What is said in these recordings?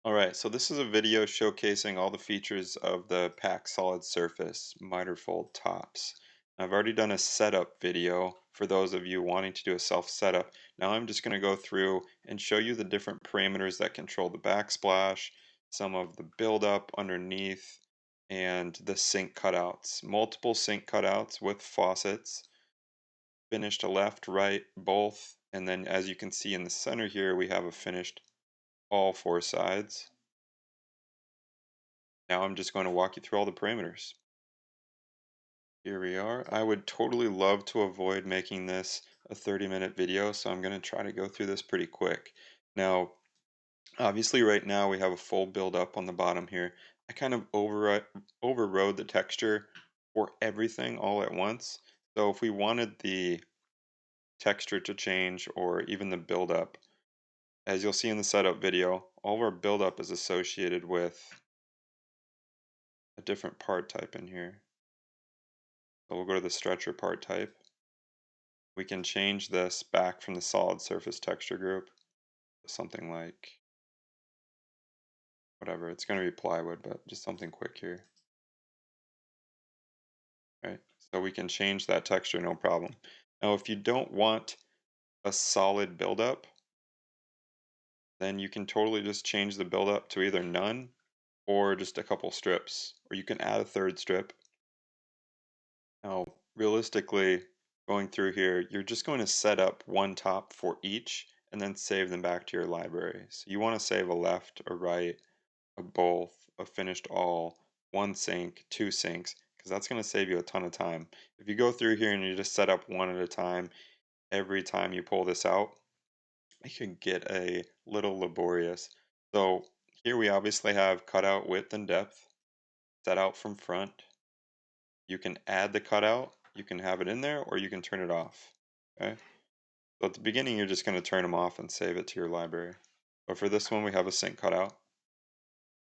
Alright, so this is a video showcasing all the features of the PAC solid surface Miterfold tops. I've already done a setup video for those of you wanting to do a self setup. Now I'm just going to go through and show you the different parameters that control the backsplash, some of the buildup underneath, and the sink cutouts. Multiple sink cutouts with faucets, finished left, right, both, and then as you can see in the center here we have a finished all four sides. Now I'm just going to walk you through all the parameters. Here we are. I would totally love to avoid making this a 30-minute video, so I'm going to try to go through this pretty quick. Now, obviously right now we have a full build up on the bottom here. I kind of overrode the texture for everything all at once. So if we wanted the texture to change or even the build up, as you'll see in the setup video, all of our build up is associated with a different part type in here. So we'll go to the stretcher part type. We can change this back from the solid surface texture group to something like whatever. It's going to be plywood, but just something quick here. Right? So we can change that texture, no problem. Now, if you don't want a solid buildup, then you can totally just change the buildup to either none or just a couple strips, or you can add a third strip. Now, realistically, going through here, you're just going to set up one top for each and then save them back to your library. So you want to save a left, a right, a both, a finished all, one sink, two sinks, because that's going to save you a ton of time. If you go through here and you just set up one at a time, every time you pull this out, it can get a little laborious. So here we obviously have cutout width and depth, set out from front. You can add the cutout, you can have it in there, or you can turn it off. Okay. So at the beginning, you're just going to turn them off and save it to your library. But for this one, we have a sink cutout.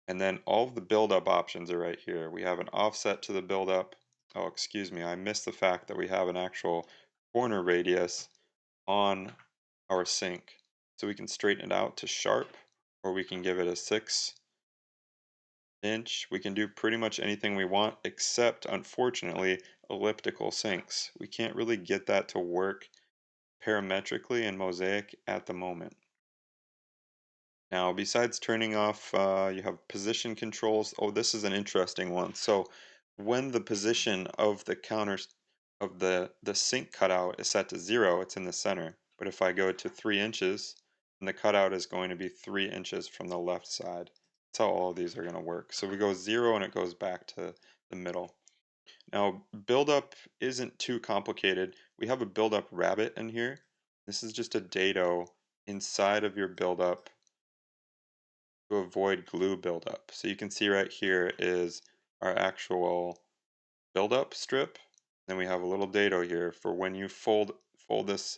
And then all of the build-up options are right here. We have an offset to the build-up. Oh, excuse me, I missed the fact that we have an actual corner radius on our sink. So we can straighten it out to sharp, or we can give it a 6 inch. We can do pretty much anything we want, except, unfortunately, elliptical sinks. We can't really get that to work parametrically in Mozaik at the moment. Now, besides turning off, you have position controls. Oh, this is an interesting one. So when the position of the counters of the sink cutout is set to 0, it's in the center. But if I go to 3 inches, then the cutout is going to be 3 inches from the left side. That's how all of these are going to work. So we go 0 and it goes back to the middle. Now, buildup isn't too complicated. We have a buildup rabbit in here. This is just a dado inside of your buildup to avoid glue buildup. So you can see right here is our actual buildup strip. Then we have a little dado here for when you fold this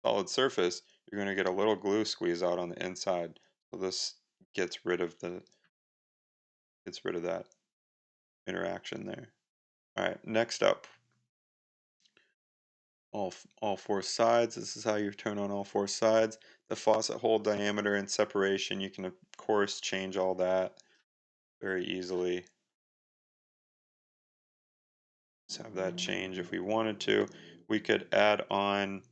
solid surface, you're going to get a little glue squeeze out on the inside. So this gets rid of that interaction there. All right, next up, all four sides. This is how you turn on all four sides. The faucet hole diameter and separation, you can of course change all that very easily. Let's have that change if we wanted to. We could add on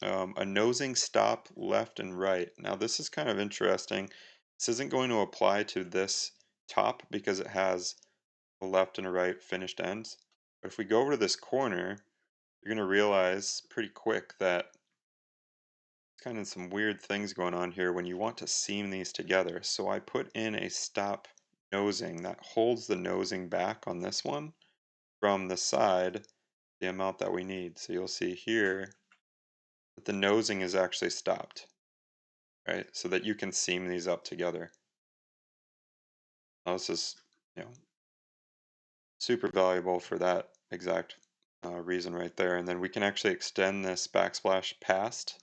a nosing stop left and right. Now this is kind of interesting. This isn't going to apply to this top because it has a left and a right finished ends. But if we go over to this corner, you're going to realize pretty quick that kind of some weird things going on here when you want to seam these together. So I put in a stop nosing that holds the nosing back on this one from the side the amount that we need. So you'll see here that the nosing is actually stopped, right? So that you can seam these up together. Now this is, super valuable for that exact reason right there. And then we can actually extend this backsplash past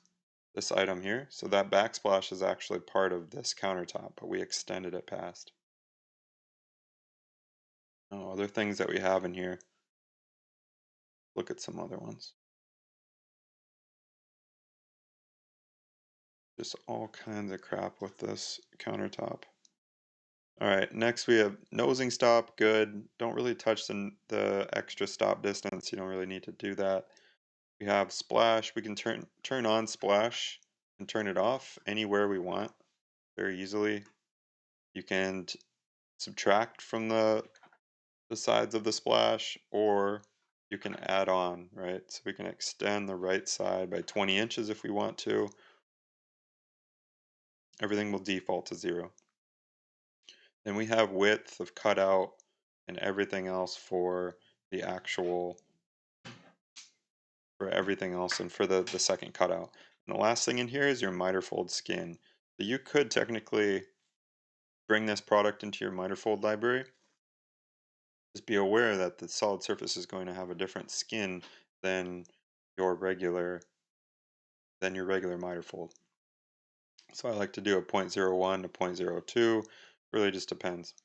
this item here. So that backsplash is actually part of this countertop, but we extended it past. Oh, other things that we have in here. Look at some other ones. Just all kinds of crap with this countertop. All right, next we have nosing stop, good. Don't really touch the extra stop distance. You don't really need to do that. We have splash. We can turn on splash and turn it off anywhere we want very easily. You can subtract from the sides of the splash, or you can add on, right? So we can extend the right side by 20 inches if we want to. Everything will default to 0. Then we have width of cutout and everything else for the actual, for everything else and for the second cutout. And the last thing in here is your Miterfold skin. So you could technically bring this product into your Miterfold library. Just be aware that the solid surface is going to have a different skin than your regular Miterfold. So I like to do a 0.01 to 0.02. Really just depends.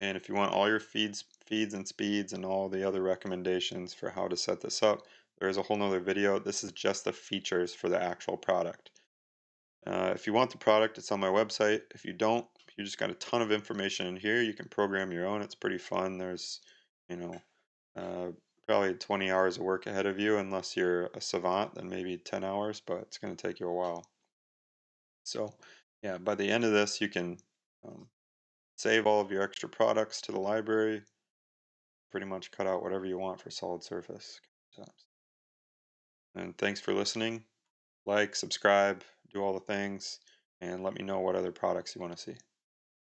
And if you want all your feeds and speeds and all the other recommendations for how to set this up, there's a whole nother video. This is just the features for the actual product. If you want the product, it's on my website. If you don't, you just got a ton of information in here. You can program your own. It's pretty fun. There's, you know, uh, probably 20 hours of work ahead of you, unless you're a savant, then maybe 10 hours, but it's going to take you a while. So, yeah, by the end of this, you can um, save all of your extra products to the library, pretty much cut out whatever you want for solid surface. And thanks for listening. Like, subscribe, do all the things, and let me know what other products you want to see.